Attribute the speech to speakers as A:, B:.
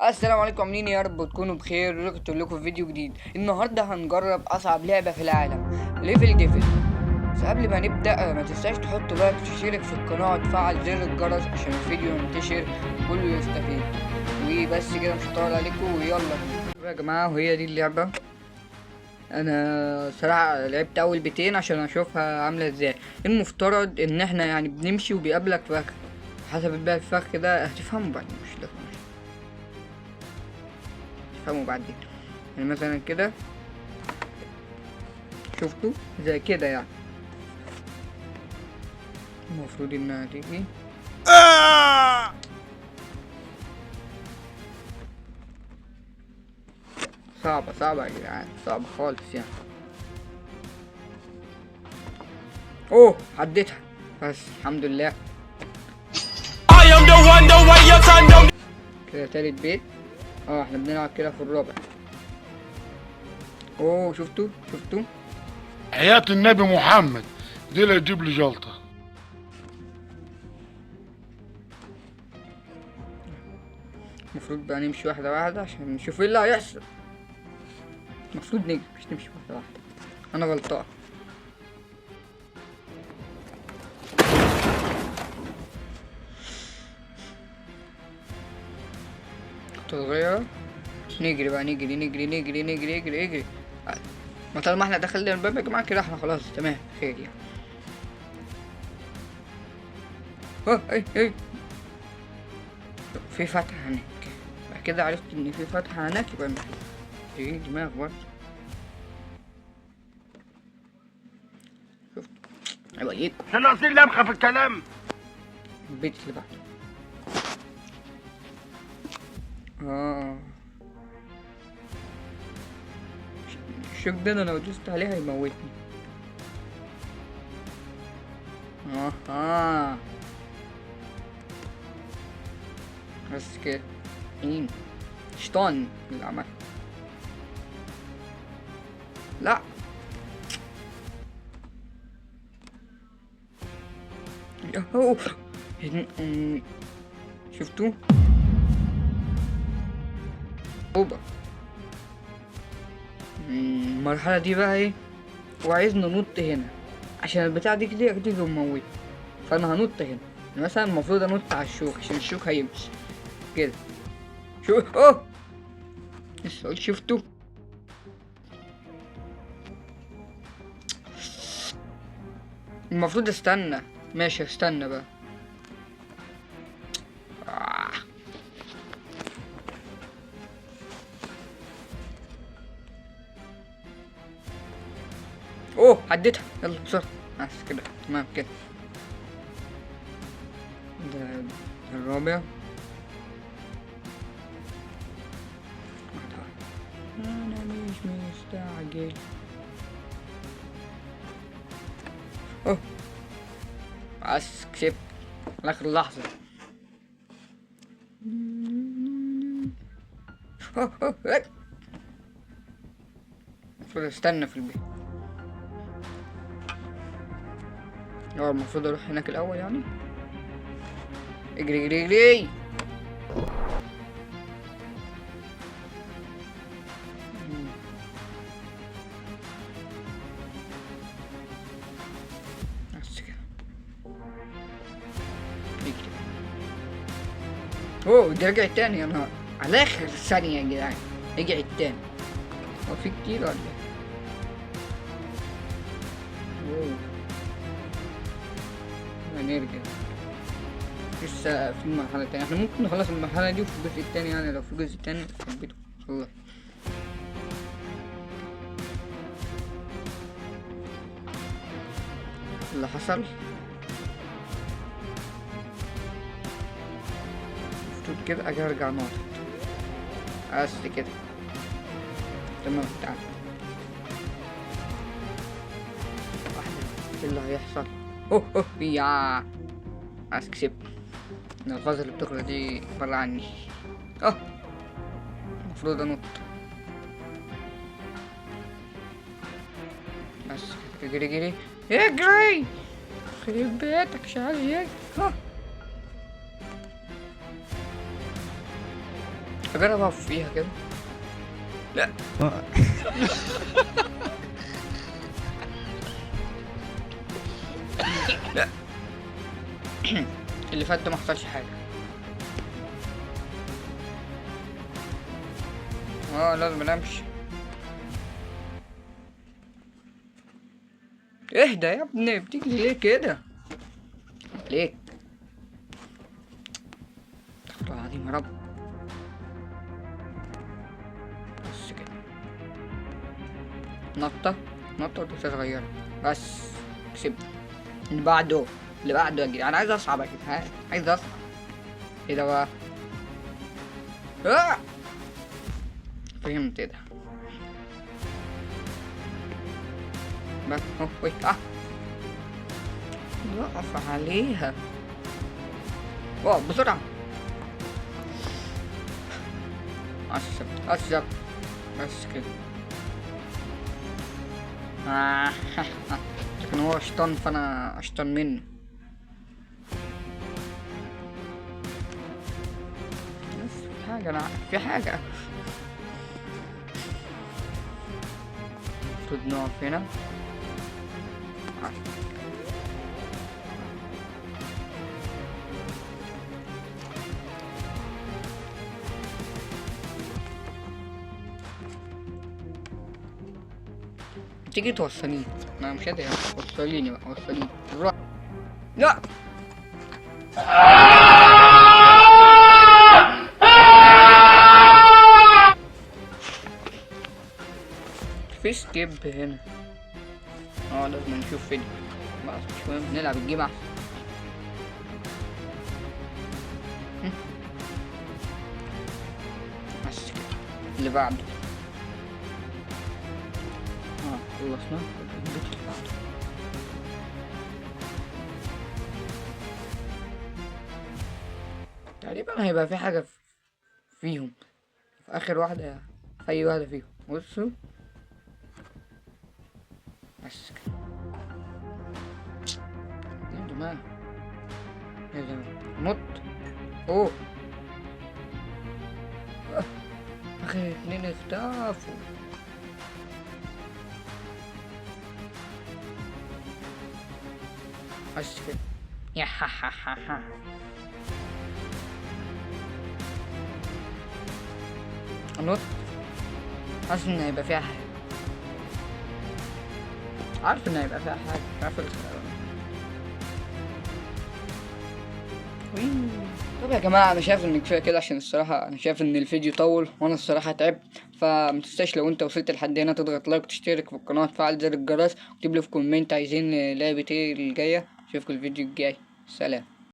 A: السلام عليكم، عاملين إيه؟ يا رب تكونوا بخير. ورجعت لكم في فيديو جديد. النهارده هنجرب اصعب لعبه في العالم، ليفل ديفل. بس قبل ما نبدا ما تنساش تحط لايك وتشترك في القناه وتفعل زر الجرس عشان الفيديو ينتشر وكله يستفيد. وبس كده، مش هطول عليكم ويلا بينا يا جماعه. وهي دي اللعبه. انا صراحه لعبت اول بيتين عشان اشوفها عامله ازاي. المفترض ان احنا يعني بنمشي وبيقابلك فخ، حسب بقى الفخ ده هتفهموا بعد، مش ده تفهموا بعدين. يعني مثلا كده، شفتوا زي كده يعني. المفروض انها تيجي. صعبة يا جدعان، صعبة خالص يعني. اوه، عديتها بس الحمد لله. كده تالت بيت. احنا بنلعب كده في الرابع. اوه، شفتوا.
B: حياة النبي محمد دي اللي تجيب لي جلطة.
A: المفروض بقى نمشي واحدة واحدة عشان نشوف ايه اللي هيحصل. المفروض نجري مش نمشي واحدة واحدة. انا غلطان. كنت صغيرة. نجري بقى، نجري. ما طالما احنا دخلنا الباب يا جماعة كده احنا خلاص تمام خير يعني. ايه في فتحة هناك. بعد كده عرفت ان في فتحة هناك، يبقى ايه دماغ برضه. شفت؟ ايوه ايه
B: شنو لمخة في الكلام.
A: البيت اللي بعده. اه الشوك ده انا لو دوست عليه هيموتني. اه بس كده. مين شيطان اللي عمل؟ لا. ياهو. شفتوه؟ اوبا. المرحلة دي بقى ايه؟ وعايزنا ننط هنا عشان البتاع دي كده تيجي وموت. فانا هنط هنا مثلا. المفروض انط على الشوك عشان الشوك هيمشي كده. شو لسه قلت شفتوا. المفروض استنى. ماشي استنى بقى. آه. اوه عديتها، يلا بسرعة. بس كده تمام كده. ده الرابع. انا مش مستعجل. اوه بس كسبت على اخر لحظة. إيه. المفروض استنى في البيت. المفروض اروح هناك الاول يعني. اجري. بس كده. اجري. اوه ده رجع تاني يا نهار. على اخر ثانية يا جدعان رجع تاني. هو في كتير ولا ايه؟ اوه هنرجع. لسه في مرحلة تانية. احنا ممكن نخلص المرحلة دي وفي الجزء التاني يعني، لو في جزء تاني حبيته خلص. اللي حصل المفروض كده اجي ارجع نقطة. بس كده تمام. تعال واحدة. ايه اللي هيحصل؟ اوه يا بس كسبت. الغاز اللي بتخرج دي بره عني. المفروض انط. بس كده. اجري خرب بيتك مش عارف ايه. اجرب اقف فيها كده. لا لا اللي فات ده ما حصلش حاجه. لازم امشي. اهدى يا ابني، بتجري ليه كده؟ ليك استغفر الله العظيم يا رب. بس كده، نطة ودوسة صغيرة بس. كسبت. اللي بعده يا جدعان. انا عايز اصعب يا جدعان، عايز اصعب. ايه ده بقى؟ فهمت ايه ده. بس وي وقف عليها. بسرعة. أشرب بس كده. لكن هو شيطان فأنا أشطن منه. بس في حاجة المفروض نقف هنا. تيجي توصليني. انا مش قادر. وصليني بقى، وصليني. لا في سكيب هنا. لازم نشوف فيديو. بس مش مهم، نلعب الجيم احسن. بس كده. اللي بعده. خلصنا. تقريبا هيبقى في حاجة فيهم في آخر واحدة، في أي واحدة فيهم. بصوا بس كده. يا جماعة نط. آخر اتنين اختفوا. بس كده. يا ها انط. حاسس ان هيبقى فيها حاجة. عارف ان هيبقى فيها حاجة. عارف طب يا جماعة، انا شايف ان كفاية كده، عشان الصراحة انا شايف ان الفيديو طول وانا الصراحة تعبت. فمتنساش لو انت وصلت لحد هنا تضغط لايك وتشترك في القناة وتفعل زر الجرس، وتكتب لي في كومنت عايزين لعبة ايه الجاية. اشوفكم الفيديو الجاي. سلام.